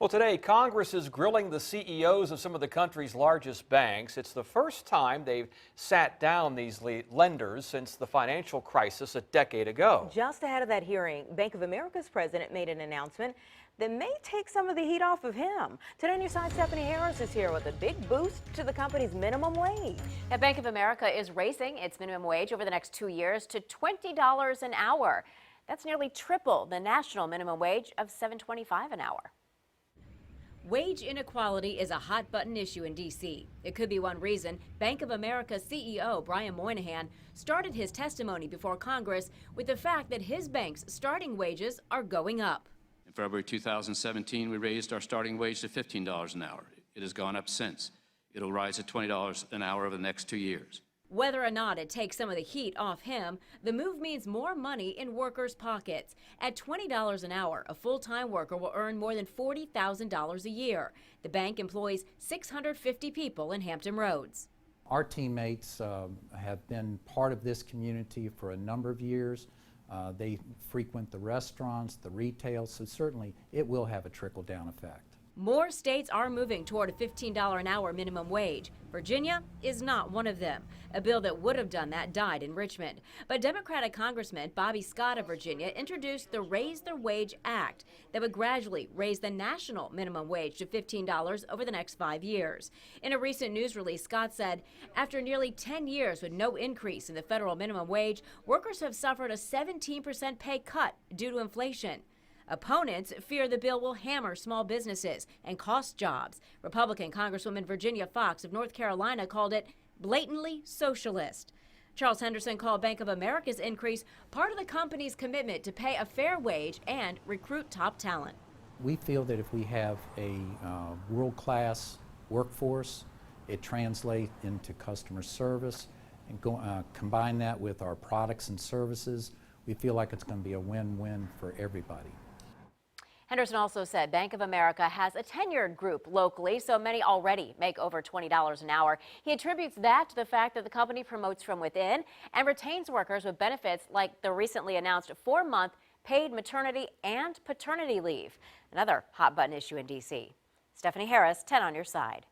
Well, today, Congress is grilling the CEOs of some of the country's largest banks. It's the first time they've sat down these lenders since the financial crisis a decade ago. Just ahead of that hearing, Bank of America's president made an announcement that may take some of the heat off of him. Today on your side, Stephanie Harris is here with a big boost to the company's minimum wage. Now, Bank of America is raising its minimum wage over the next 2 years to $20 an hour. That's nearly triple the national minimum wage of $7.25 an hour. Wage inequality is a hot-button issue in D.C. It could be one reason Bank of America CEO Brian Moynihan started his testimony before Congress with the fact that his bank's starting wages are going up. In February 2017, we raised our starting wage to $15 an hour. It has gone up since. It'll rise to $20 an hour over the next 2 years. Whether or not it takes some of the heat off him, the move means more money in workers' pockets. At $20 an hour, a full-time worker will earn more than $40,000 a year. The bank employs 650 people in Hampton Roads. Our teammates have been part of this community for a number of years. They frequent the restaurants, the retail, so certainly it will have a trickle-down effect. More states are moving toward a $15 an hour minimum wage. Virginia is not one of them. A bill that would have done that died in Richmond. But Democratic Congressman Bobby Scott of Virginia introduced the Raise Their Wage Act that would gradually raise the national minimum wage to $15 over the next 5 years. In a recent news release, Scott said, after nearly 10 years with no increase in the federal minimum wage, workers have suffered a 17% pay cut due to inflation. Opponents fear the bill will hammer small businesses and cost jobs. Republican Congresswoman Virginia Foxx of North Carolina called it blatantly socialist. Charles Henderson called Bank of America's increase part of the company's commitment to pay a fair wage and recruit top talent. We feel that if we have a world-class workforce, it translates into customer service, and combine that with our products and services, we feel like it's going to be a win-win for everybody. Henderson also said Bank of America has a tenured group locally, so many already make over $20 an hour. He attributes that to the fact that the company promotes from within and retains workers with benefits like the recently announced 4-month paid maternity and paternity leave. Another hot button issue in D.C. Stephanie Harris, 10 on your side.